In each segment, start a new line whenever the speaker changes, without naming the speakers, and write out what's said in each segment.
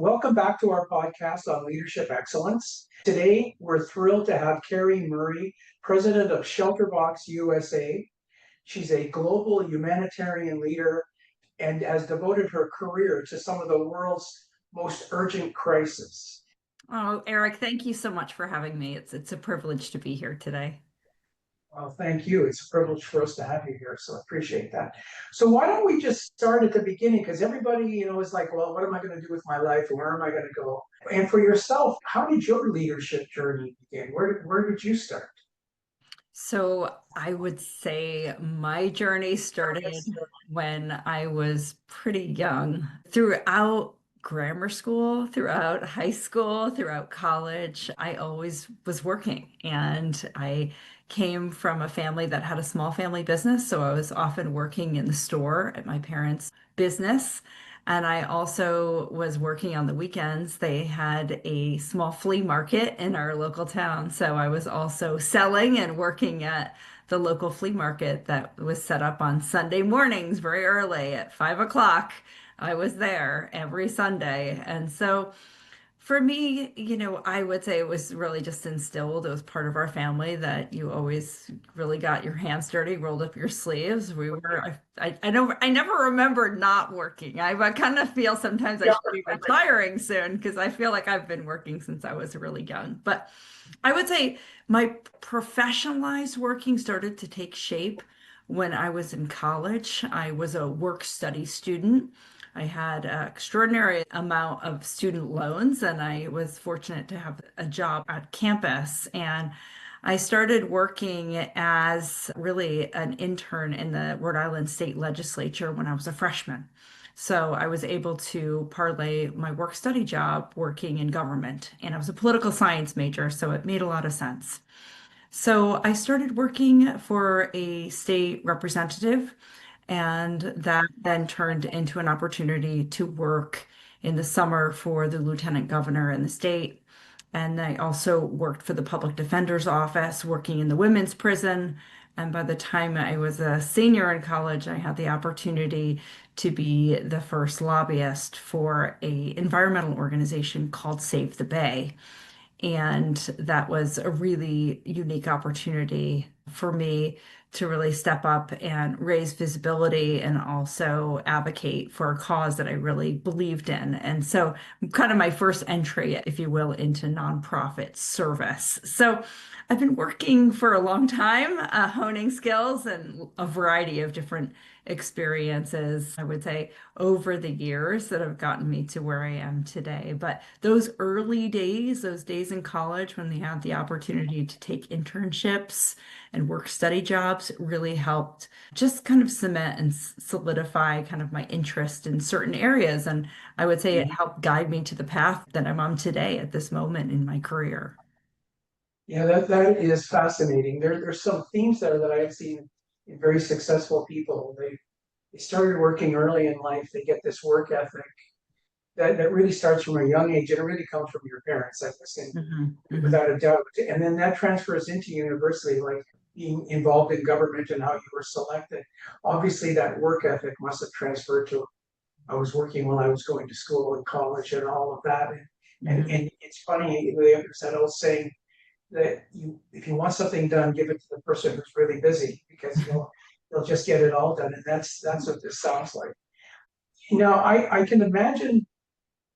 Welcome back to our podcast on leadership excellence. Today, we're thrilled to have Kerri Murray, president of ShelterBox USA. She's a global humanitarian leader and has devoted her career to some of the world's most urgent crises.
Oh, Eric, thank you so much for having me. It's a privilege to be here today.
Well, thank you. It's a privilege for us to have you here, so I appreciate that. So why don't we just start at the beginning? Because everybody, is like, well, what am I going to do with my life, and where am I going to go? And for yourself, how did your leadership journey begin? Where did you start?
So I would say my journey started when I was pretty young. Throughout grammar school, throughout high school, throughout college, I always was working. And I came from a family that had a small family business. So I was often working in the store at my parents' business. And I also was working on the weekends. They had a small flea market in our local town. So I was also selling and working at the local flea market that was set up on Sunday mornings very early at 5 o'clock. I was there every Sunday. And so for me, I would say it was really just instilled. It was part of our family that you always really got your hands dirty, rolled up your sleeves. I never remembered not working. I kind of feel sometimes I
Yeah.
should be retiring soon because I feel like I've been working since I was really young. But I would say my professionalized working started to take shape when I was in college. I was a work study student. I had an extraordinary amount of student loans, and I was fortunate to have a job at campus. And I started working as really an intern in the Rhode Island State Legislature when I was a freshman. So I was able to parlay my work study job working in government. And I was a political science major, so it made a lot of sense. So I started working for a state representative, and that then turned into an opportunity to work in the summer for the lieutenant governor in the state. And I also worked for the public defender's office, working in the women's prison. And by the time I was a senior in college, I had the opportunity to be the first lobbyist for a environmental organization called Save the Bay. And that was a really unique opportunity for me to really step up and raise visibility and also advocate for a cause that I really believed in. And so, kind of my first entry, if you will, into nonprofit service. So, I've been working for a long time, honing skills and a variety of different experiences, I would say, over the years that have gotten me to where I am today. But those early days, those days in college when they had the opportunity to take internships and work study jobs, really helped just kind of cement and solidify kind of my interest in certain areas. And I would say it helped guide me to the path that I'm on today at this moment in my career.
Yeah, that is fascinating. There's some themes there that I've seen in very successful people. They started working early in life. They get this work ethic that really starts from a young age, and it really comes from your parents, I guess, and
Mhm, mhm,
without a doubt. And then that transfers into university, like being involved in government and how you were selected. Obviously, that work ethic must have transferred to I was working while I was going to school and college and all of that.
mhm.
And it's funny, there's that old saying that if you want something done, give it to the person who's really busy because they'll just get it all done. And that's what this sounds like. Now, I can imagine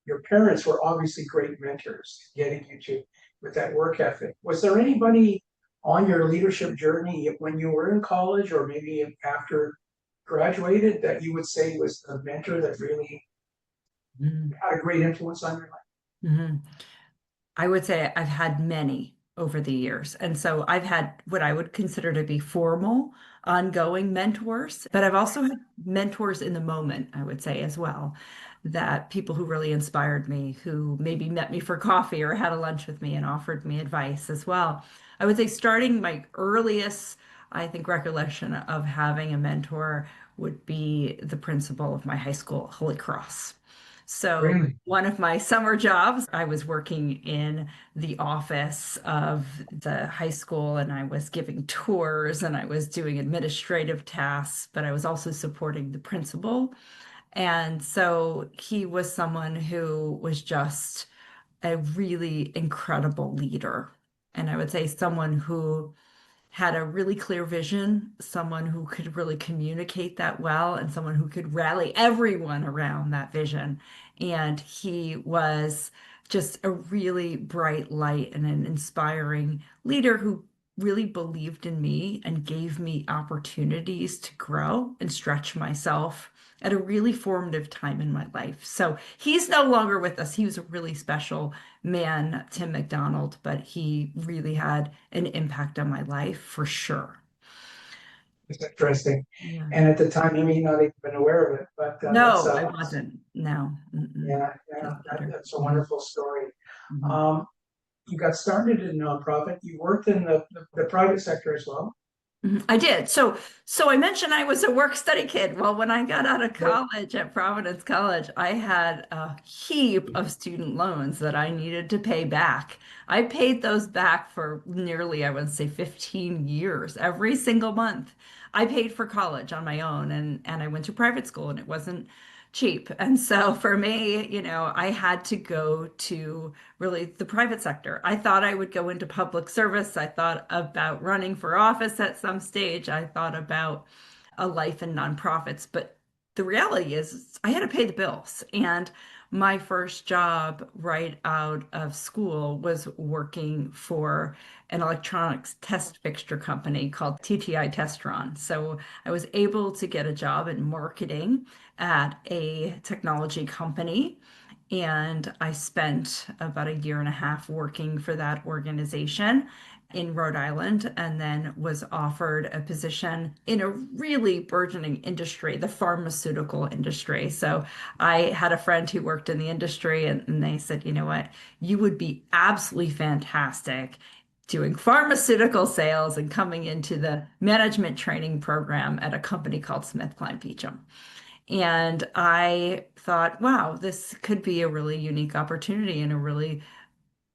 your parents were obviously great mentors getting you to with that work ethic. Was there anybody on your leadership journey when you were in college or maybe after graduated that you would say was a mentor that really
Mhm.
had a great influence on your life?
Mhm. I would say I've had many over the years. And so I've had what I would consider to be formal, ongoing mentors, but I've also had mentors in the moment, I would say as well, that people who really inspired me, who maybe met me for coffee or had a lunch with me and offered me advice as well. I would say starting my earliest, I think, recollection of having a mentor would be the principal of my high school, Holy Cross. So
Really?
one of my summer jobs, I was working in the office of the high school and I was giving tours and I was doing administrative tasks, but I was also supporting the principal. And so he was someone who was just a really incredible leader. And I would say someone who had a really clear vision, someone who could really communicate that well, and someone who could rally everyone around that vision. And he was just a really bright light and an inspiring leader who really believed in me and gave me opportunities to grow and stretch myself at a really formative time in my life. So he's no longer with us. He was a really special man, Tim McDonald, but he really had an impact on my life for sure.
It's interesting.
Yeah.
And at the time, you may not have been aware of it, but
No, I wasn't. No. Mm-mm.
yeah, yeah,
Just better.
that's a
Mhm.
wonderful story.
Mhm.
Um, you got started in nonprofit. You worked in the private sector as well.
Mhm. I did. So I mentioned I was a work study kid. Well, when I got out of
Yep.
college at Providence College, I had a heap of student loans that I needed to pay back. I paid those back for nearly, I would say, 15 years. Every single month, I paid for college on my own, and I went to private school, and it wasn't cheap. And so for me, I had to go to really the private sector. I thought I would go into public service. I thought about running for office at some stage. I thought about a life in nonprofits, but the reality is I had to pay the bills. And my first job right out of school was working for an electronics test fixture company called TTI Testron. So I was able to get a job in marketing at a technology company. And I spent about a year and a half working for that organization in Rhode Island, and then was offered a position in a really burgeoning industry, the pharmaceutical industry. So I had a friend who worked in the industry, and they said, you know what, you would be absolutely fantastic doing pharmaceutical sales and coming into the management training program at a company called SmithKline Beecham. And I thought, wow, this could be a really unique opportunity and a really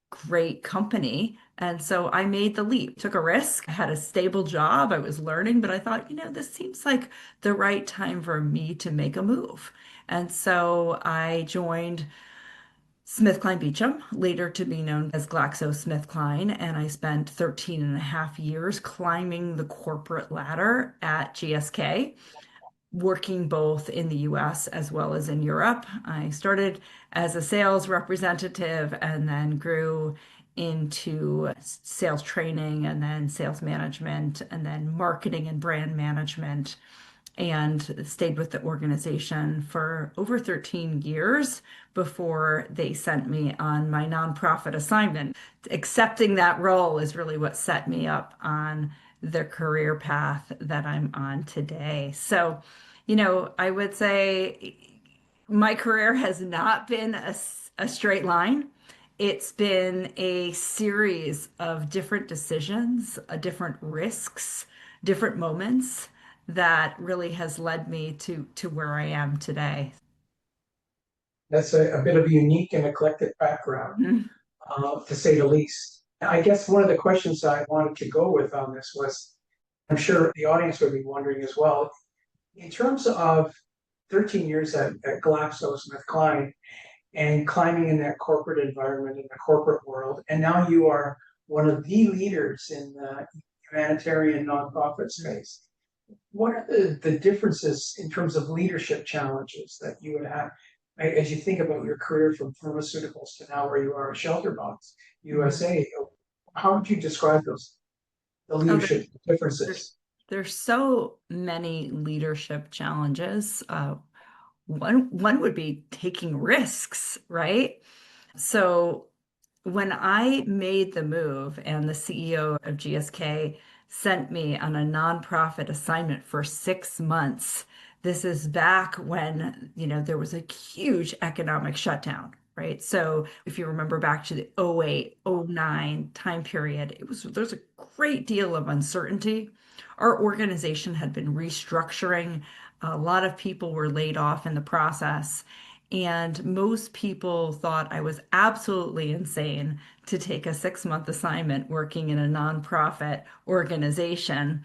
great company. And so I made the leap, took a risk. I had a stable job. I was learning, but I thought, this seems like the right time for me to make a move. And so I joined SmithKline Beecham, later to be known as GlaxoSmithKline, and I spent 13 and a half years climbing the corporate ladder at GSK, working both in the US as well as in Europe. I started as a sales representative and then grew into sales training and then sales management and then marketing and brand management, and stayed with the organization for over 13 years before they sent me on my nonprofit assignment. Accepting that role is really what set me up on the career path that I'm on today. So, I would say my career has not been a straight line. It's been a series of different decisions, different risks, different moments that really has led me to where I am today.
That's a bit of a unique and eclectic background,
Mhm.
to say the least. I guess one of the questions I wanted to go with on this was, I'm sure the audience would be wondering as well, in terms of 13 years at GlaxoSmithKline and climbing in that corporate environment, in the corporate world, and now you are one of the leaders in the humanitarian nonprofit space. What are the differences in terms of leadership challenges that you would have as you think about your career from pharmaceuticals to now where you are at ShelterBox
Mhm.
USA? How would you describe the
Oh,
leadership
there's
differences?
there's so many leadership challenges. One would be taking risks, right? So when I made the move and the CEO of GSK sent me on a nonprofit assignment for 6 months, this is back when, there was a huge economic shutdown, right? So if you remember back to the 08, 09 time period, there's a great deal of uncertainty. Our organization had been restructuring. A lot of people were laid off in the process. And most people thought I was absolutely insane to take a 6 month assignment working in a nonprofit organization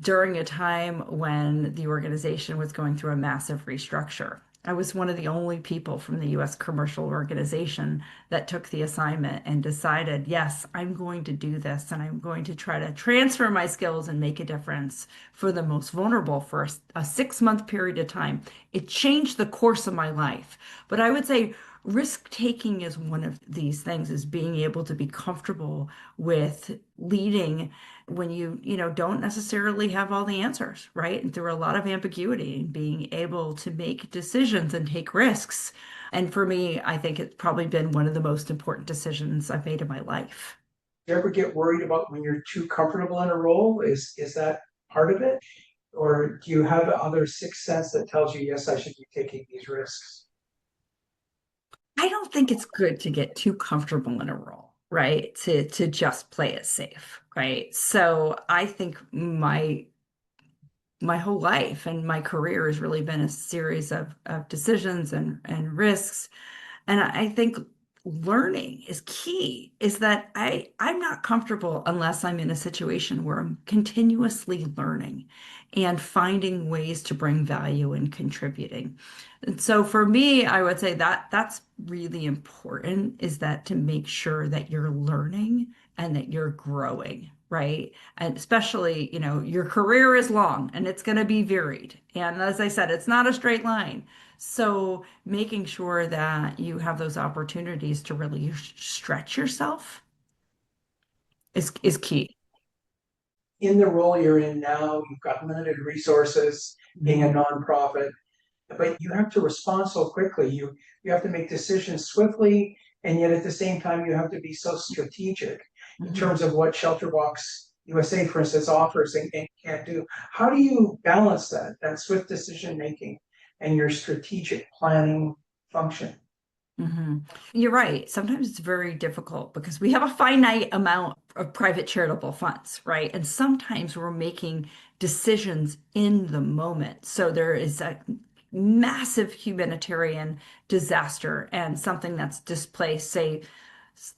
during a time when the organization was going through a massive restructure. I was one of the only people from the US commercial organization that took the assignment and decided, yes, I'm going to do this and I'm going to try to transfer my skills and make a difference for the most vulnerable for a 6 month period of time. It changed the course of my life. But I would say risk taking is one of these things, is being able to be comfortable with leading when you don't necessarily have all the answers, right? And through a lot of ambiguity and being able to make decisions and take risks. And for me, I think it's probably been one of the most important decisions I've made in my life.
Do you ever get worried about when you're too comfortable in a role? Is that part of it? Or do you have other sixth sense that tells you, yes, I should be taking these risks?
I don't think it's good to get too comfortable in a role, right? To just play it safe, right? So I think my whole life and my career has really been a series of decisions and risks. And I think learning is key, is that I'm not comfortable unless I'm in a situation where I'm continuously learning and finding ways to bring value and contributing. And so for me, I would say that that's really important, is that to make sure that you're learning and that you're growing, right? And especially, your career is long and it's going to be varied. And as I said, it's not a straight line. So making sure that you have those opportunities to really stretch yourself is key.
In the role you're in now, you've got limited resources, being a nonprofit, but you have to respond so quickly. You have to make decisions swiftly, and yet at the same time, you have to be so strategic in
Mhm.
terms of what ShelterBox USA, for instance, offers and can't do. How do you balance that swift decision making and your strategic planning function?
hmm You're right. Sometimes it's very difficult because we have a finite amount of private charitable funds, right? And sometimes we're making decisions in the moment. So there is a massive humanitarian disaster and something that's displaced, say,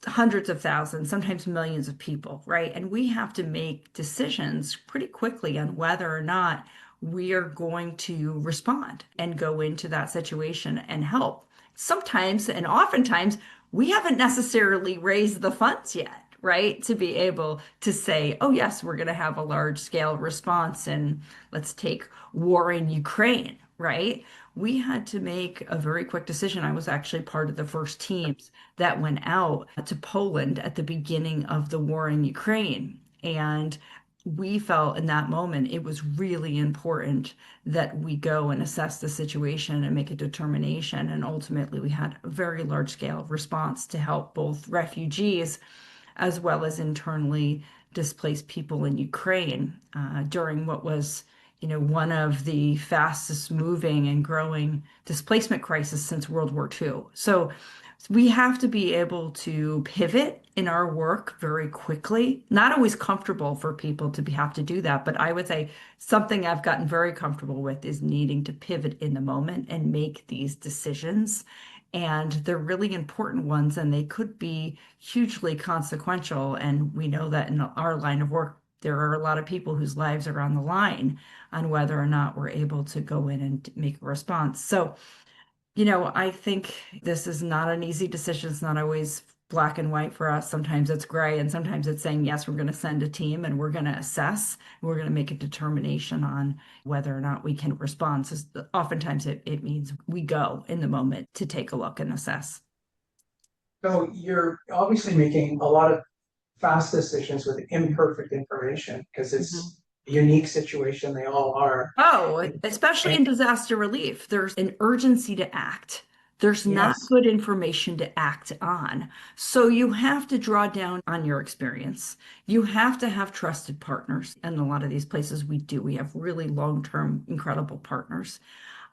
hundreds of thousands, sometimes millions of people, right? And we have to make decisions pretty quickly on whether or not we are going to respond and go into that situation and help. Sometimes and oftentimes we haven't necessarily raised the funds yet, right? To be able to say, oh, yes, we're going to have a large scale response, and let's take war in Ukraine, right? We had to make a very quick decision. I was actually part of the first teams that went out to Poland at the beginning of the war in Ukraine. And we felt in that moment it was really important that we go and assess the situation and make a determination. And ultimately, we had a very large scale response to help both refugees as well as internally displaced people in Ukraine during what was, one of the fastest moving and growing displacement crisis since World War II. So we have to be able to pivot in our work very quickly. Not always comfortable for people to have to do that, but I would say something I've gotten very comfortable with is needing to pivot in the moment and make these decisions. And they're really important ones, and they could be hugely consequential. And we know that in our line of work, there are a lot of people whose lives are on the line on whether or not we're able to go in and make a response. So, I think this is not an easy decision. It's not always black and white for us. Sometimes it's gray, and sometimes it's saying, yes, we're going to send a team and we're going to assess, and we're going to make a determination on whether or not we can respond. So oftentimes it means we go in the moment to take a look and assess.
So you're obviously making a lot of fast decisions with imperfect information because
Mhm.
it's a unique situation. They all are.
Oh, especially
And
in disaster relief, there's an urgency to act. There's not
yes,
good information to act on. So you have to draw down on your experience. You have to have trusted partners. And a lot of these places we do. We have really long-term, incredible partners.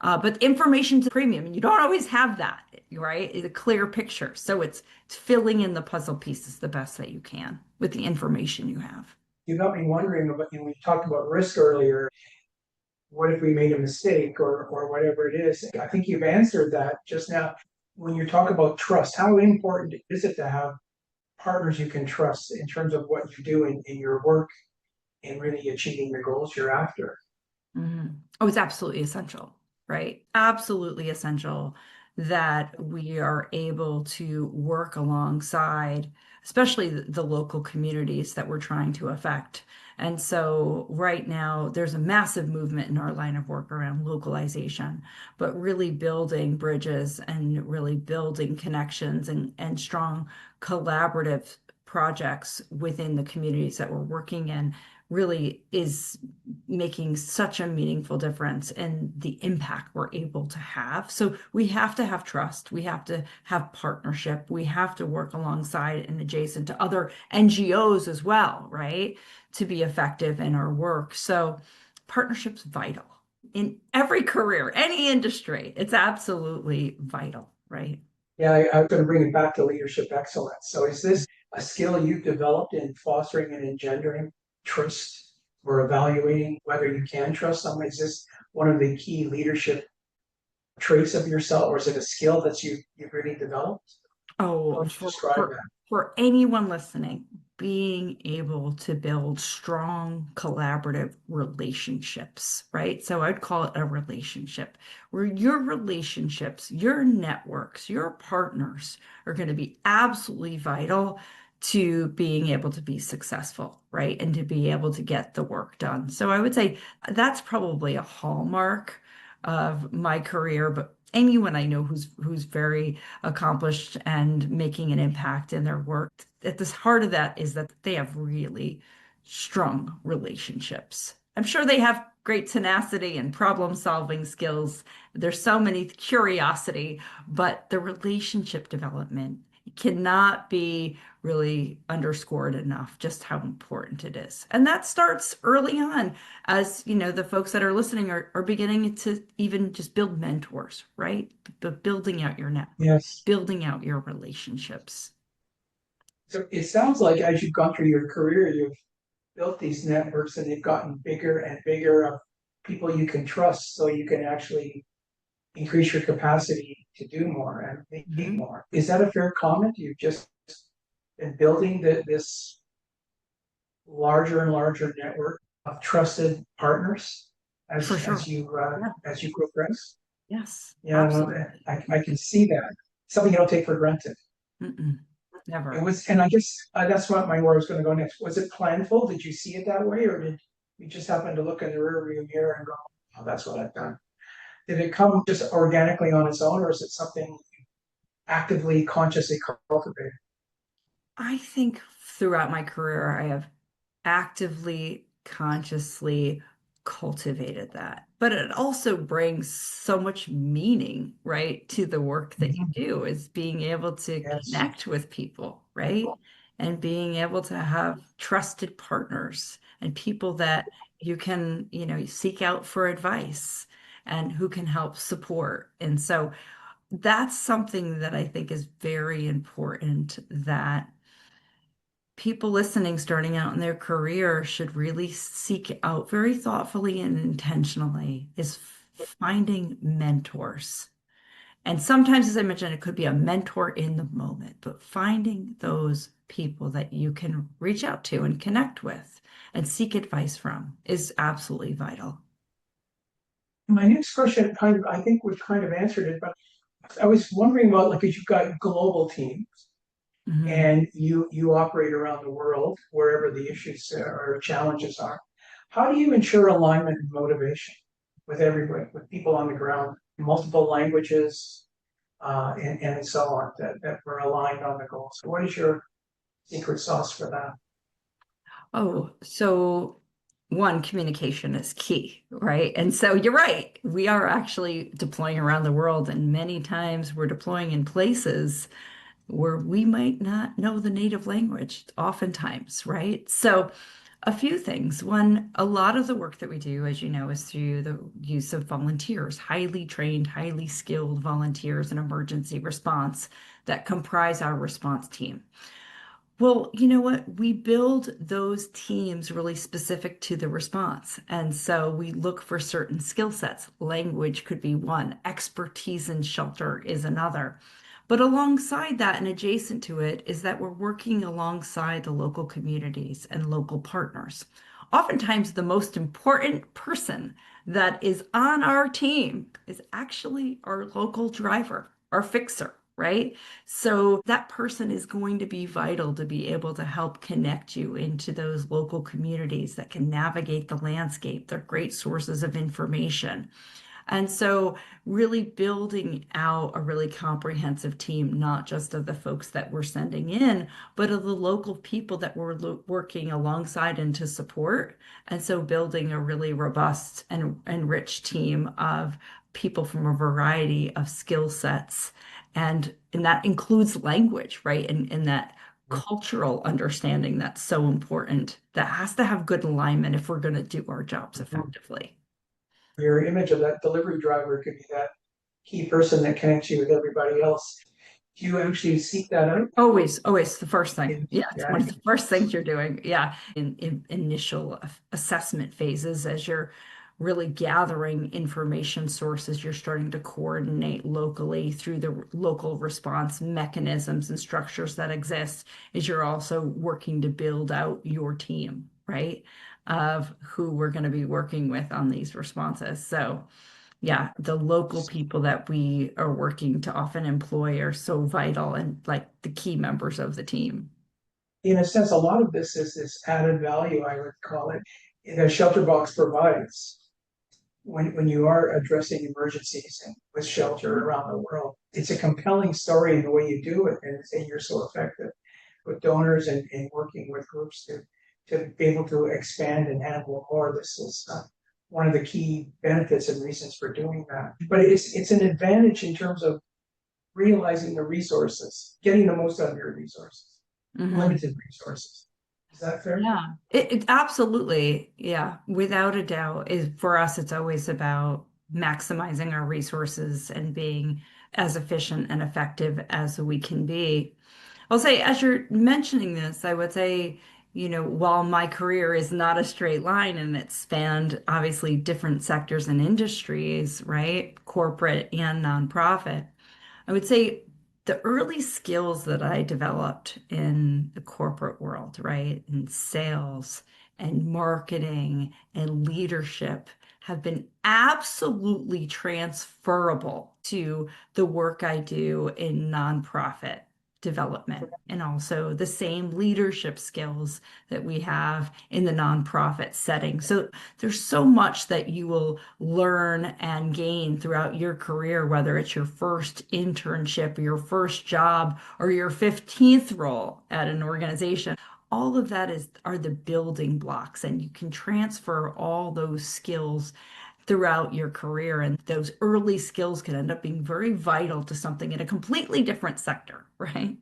But information's a premium, and you don't always have that, right? It's a clear picture. So it's filling in the puzzle pieces the best that you can with the information you have.
you got me wondering about, we talked about risk earlier. What if we made a mistake or whatever it is? I think you've answered that just now. When you talk about trust, how important is it to have partners you can trust in terms of what you do in your work and really achieving the goals you're after?
Oh, it's absolutely essential. right? Absolutely essential that we are able to work alongside, especially the local communities that we're trying to affect. And so right now, there's a massive movement in our line of work around localization, but really building bridges and really building connections and strong collaborative projects within the communities that we're working in really is making such a meaningful difference in the impact we're able to have. So we have to have trust. We have to have partnership. We have to work alongside and adjacent to other NGOs as well, right? To be effective in our work. So partnership's vital in every career, any industry. It's absolutely vital, right?
Yeah, I was going to bring it back to leadership excellence. So is this a skill you've developed in fostering and engendering trust or evaluating whether you can trust someone? Is this one of the key leadership traits of yourself, or is it a skill that you've really developed? How
Oh,
would you describe that?
for anyone listening, being able to build strong collaborative relationships, right? So I'd call it a relationship where your relationships, your networks, your partners are going to be absolutely vital to being able to be successful, right? And to be able to get the work done. So I would say that's probably a hallmark of my career, but anyone I know who's very accomplished and making an impact in their work. At the heart of that is that they have really strong relationships. I'm sure they have great tenacity and problem-solving skills. There's so many curiosity, but the relationship development cannot be really underscored enough just how important it is. And that starts early on as the folks that are listening are beginning to even just build mentors, right? But building out your network,
Yes.
building out your relationships.
So it sounds like as you've gone through your career, you've built these networks and they've gotten bigger and bigger of people you can trust so you can actually increase your capacity to do more and be
Mhm.
more. Is that a fair comment? You've just been building this larger and larger network of trusted partners
For
as
sure.
you
Yeah.
as you progress.
Yes,
Yeah, no,
absolutely.
I can see that. Something you don't take for granted.
Mm-mm.
It
Never.
was, and I guess that's what my where I was going to go next. Was it planful? Did you see it that way, or did you just happen to look in the rearview mirror and go, "Oh, that's what I've done"? Did it come just organically on its own, or is it something actively, consciously cultivated?
I think throughout my career, I have actively, consciously cultivated that. But it also brings so much meaning, right, to the work that you
Mhm.
do, is being able to
Yes.
connect with people, right? And being able to have trusted partners and people that you can, seek out for advice and who can help support. And so that's something that I think is very important that people listening starting out in their career should really seek out very thoughtfully and intentionally is finding mentors. And sometimes, as I mentioned, it could be a mentor in the moment, but finding those people that you can reach out to and connect with and seek advice from is absolutely vital.
My next question kind of, I think we've kind of answered it, but I was wondering about like, 'cause you've got global teams
Mhm.
and you operate around the world wherever the issues or challenges are. How do you ensure alignment and motivation with everybody, with people on the ground, multiple languages, and so on, that we're aligned on the goals? So what is your secret sauce for that?
Oh, so one, communication is key, right? And so you're right. We are actually deploying around the world, and many times we're deploying in places where we might not know the native language, oftentimes, right? So a few things. One, a lot of the work that we do, as you know, is through the use of volunteers, highly trained, highly skilled volunteers in emergency response that comprise our response team. Well, you know what? We build those teams really specific to the response. And so we look for certain skill sets. Language could be one, expertise in shelter is another. But alongside that and adjacent to it is that we're working alongside the local communities and local partners. oftentimes the most important person that is on our team is actually our local driver, our fixer, right? So that person is going to be vital to be able to help connect you into those local communities that can navigate the landscape. They're great sources of information. And so, really building out a really comprehensive team, not just of the folks that we're sending in, but of the local people that we're working alongside and to support. And so, building a really robust and rich team of people from a variety of skill sets. And that includes language, right? And that cultural understanding that's so important, that has to have good alignment if we're going to do our jobs effectively.
Your image of that delivery driver could be that key person that connects you with everybody else. Do you actually seek that out?
Always, always the first thing. Yeah, it's
Yeah.
one of the first things you're doing. Yeah, in initial assessment phases, as you're really gathering information sources, you're starting to coordinate locally through the local response mechanisms and structures that exist, as you're also working to build out your team, right? Of who we're going to be working with on these responses. So, yeah, the local people that we are working to often employ are so vital and like the key members of the team.
In a sense, a lot of this is this added value, I would call it, that ShelterBox provides. When you are addressing emergencies and with shelter around the world, it's a compelling story in the way you do it, and you're so effective with donors and working with groups to be able to expand and handle more. This is one of the key benefits and reasons for doing that. But it's an advantage in terms of realizing the resources, getting the most out of your resources,
Mhm.
limited resources. Is that fair?
Yeah, it absolutely, yeah, without a doubt, is for us, it's always about maximizing our resources and being as efficient and effective as we can be. I'll say, as you're mentioning this, I would say, while my career is not a straight line and it spanned obviously different sectors and industries, right? Corporate and nonprofit. I would say the early skills that I developed in the corporate world, right, in sales and marketing and leadership have been absolutely transferable to the work I do in nonprofit development, and also the same leadership skills that we have in the nonprofit setting. So there's so much that you will learn and gain throughout your career, whether it's your first internship or your first job or your 15th role at an organization. All of that are the building blocks, and you can transfer all those skills throughout your career. And those early skills can end up being very vital to something in a completely different sector, right?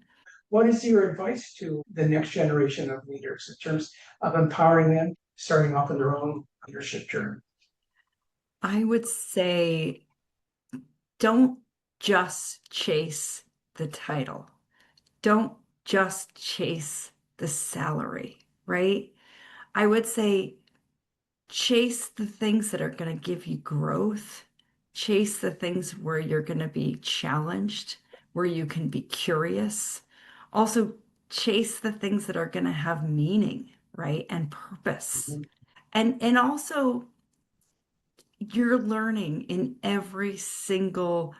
What is your advice to the next generation of leaders in terms of empowering them, starting off on their own leadership journey?
I would say don't just chase the title. Don't just chase the salary, right? I would say chase the things that are going to give you growth, chase the things where you're going to be challenged, where you can be curious. Also, chase the things that are going to have meaning, right? And purpose. And also you're learning in every single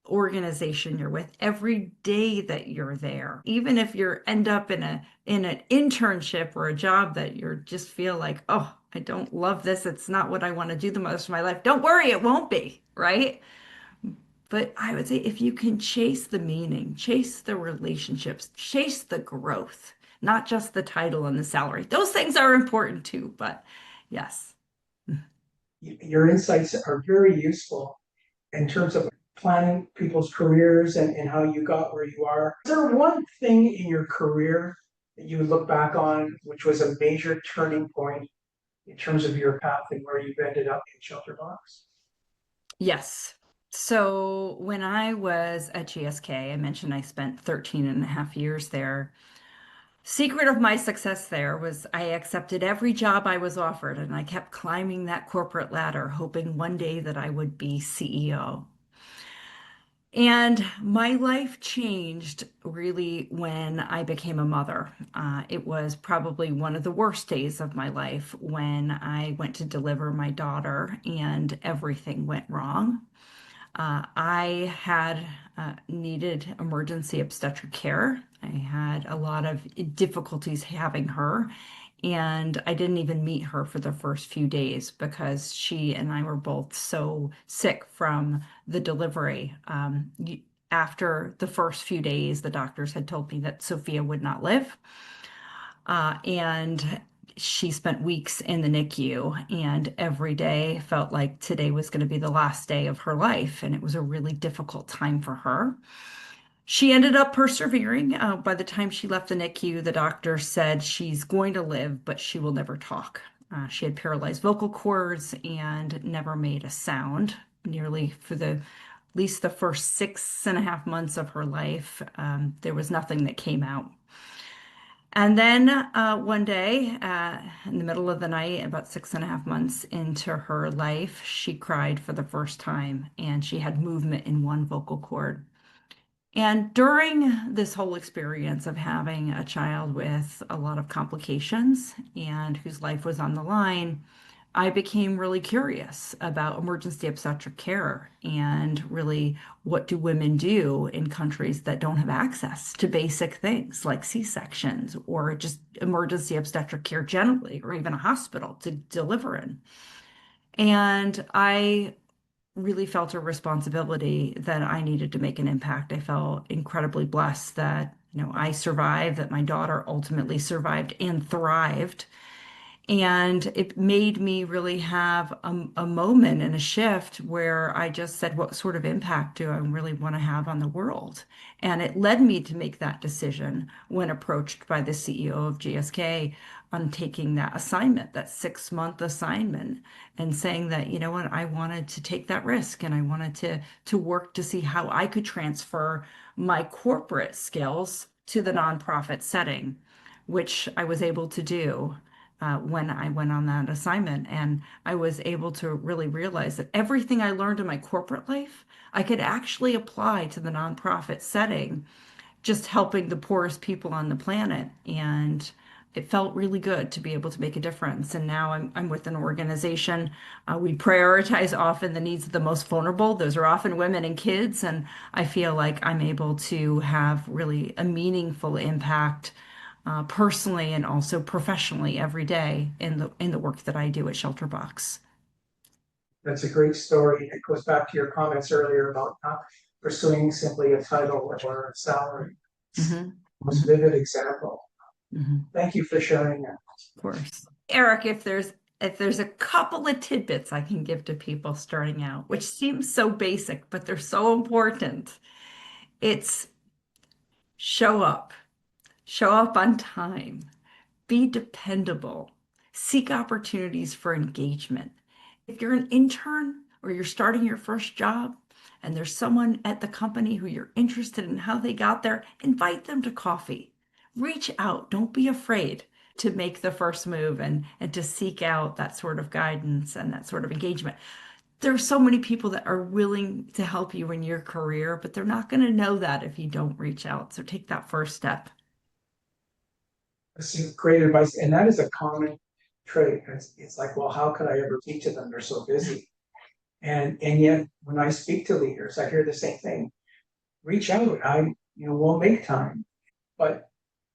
organization you're with every day that you're there, even if you end up in an internship or a job that you just feel like, oh, I don't love this, it's not what I want to do the most of my life. Don't worry, it won't be, right? But I would say if you can chase the meaning, chase the relationships, chase the growth, not just the title and the salary, those things are important too, but yes.
Your insights are very useful in terms of planning people's careers and how you got where you are. Is there one thing in your career that you look back on which was a major turning point in terms of your path and where you've ended up in ShelterBox?
Yes. So when I was at GSK, I mentioned I spent 13 and a half years there. Secret of my success there was I accepted every job I was offered and I kept climbing that corporate ladder, hoping one day that I would be CEO. And my life changed really when I became a mother. It was probably one of the worst days of my life when I went to deliver my daughter and everything went wrong. I had needed emergency obstetric care. I had a lot of difficulties having her, and I didn't even meet her for the first few days because she and I were both so sick from the delivery. After the first few days, the doctors had told me that Sophia would not live. And she spent weeks in the NICU, and every day felt like today was going to be the last day of her life. And it was a really difficult time for her. She ended up persevering. By the time she left the NICU, the doctor said she's going to live, but she will never talk. She had paralyzed vocal cords and never made a sound, nearly for the at least the first 6.5 months of her life. There was nothing that came out. And then one day, in the middle of the night, about 6.5 months into her life, she cried for the first time and she had movement in one vocal cord. And during this whole experience of having a child with a lot of complications and whose life was on the line, I became really curious about emergency obstetric care and really what do women do in countries that don't have access to basic things like C-sections or just emergency obstetric care generally, or even a hospital to deliver in. And I really felt a responsibility that I needed to make an impact. I felt incredibly blessed that, I survived, that my daughter ultimately survived and thrived. And it made me really have a moment and a shift where I just said, what sort of impact do I really want to have on the world? And it led me to make that decision when approached by the CEO of GSK on taking that assignment, that 6-month assignment, and saying that, you know what, I wanted to take that risk and I wanted to work to see how I could transfer my corporate skills to the nonprofit setting, which I was able to do when I went on that assignment. And I was able to really realize that everything I learned in my corporate life, I could actually apply to the nonprofit setting, just helping the poorest people on the planet. And it felt really good to be able to make a difference. And now I'm with an organization. We prioritize often the needs of the most vulnerable. Those are often women and kids. And I feel like I'm able to have really a meaningful impact personally and also professionally every day in the work that I do at ShelterBox.
That's a great story. It goes back to your comments earlier about not pursuing simply a title or a salary.
Hmm.
Most
Hmm.
vivid example.
Hmm.
Thank you for sharing that.
Of course. Eric, if there's a couple of tidbits I can give to people starting out, which seems so basic, but they're so important, it's show up. Show up on time. Be dependable. Seek opportunities for engagement. If you're an intern or you're starting your first job and there's someone at the company who you're interested in how they got there, invite them to coffee. Reach out. Don't be afraid to make the first move and to seek out that sort of guidance and that sort of engagement. There are so many people that are willing to help you in your career, but they're not going to know that if you don't reach out. So take that first step.
That's great advice. And that is a common trait. It's like, well, how could I ever teach to them? They're so busy. And yet when I speak to leaders, I hear the same thing. Reach out. We'll make time. But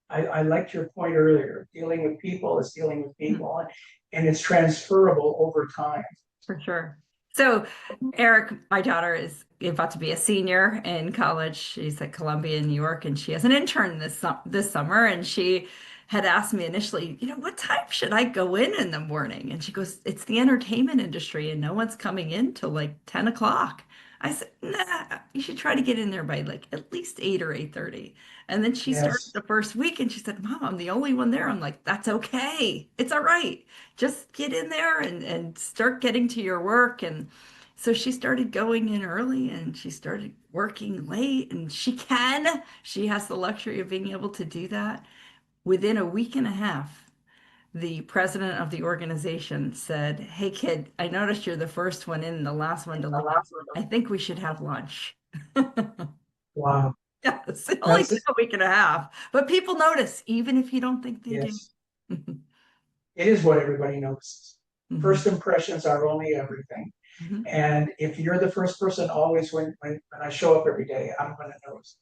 I liked your point earlier. Dealing with people is dealing with
Mm.
people, and it's transferable over time.
For sure. So, Eric, my daughter is about to be a senior in college. She's at Columbia in New York, and she has an intern this summer. And she had asked me initially, what time should I go in the morning? And she goes, it's the entertainment industry, and no one's coming in till like 10 o'clock. I said, nah, you should try to get in there by like at least 8 or 8:30. And then she started
Yes.
the first week and she said, Mom, I'm the only one there. I'm like, that's okay. It's all right. Just get in there and start getting to your work. And so she started going in early and she started working late, and she has the luxury of being able to do that. Within a week and a half, the president of the organization said, "Hey kid, I noticed you're the first one in, the last one to leave. I think we should have lunch."
Wow.
Yes, it only
That's,
took a week and a half, but people notice, even if you don't think they do.
yes, it is what everybody knows.
Mhm.
First impressions are only everything.
Mhm.
And if you're the first person always when I show up every day, I'm gonna notice.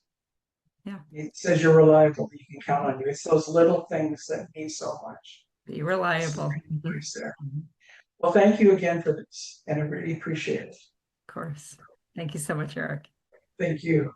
Yeah.
It says you're reliable, you can count on you. It's those little things that mean so much.
Be
So
reliable. Mhm.
nice there.
Mhm.
Well, thank you again for this, and I really appreciate it.
Of course. Thank you so much, Eric.
Thank you.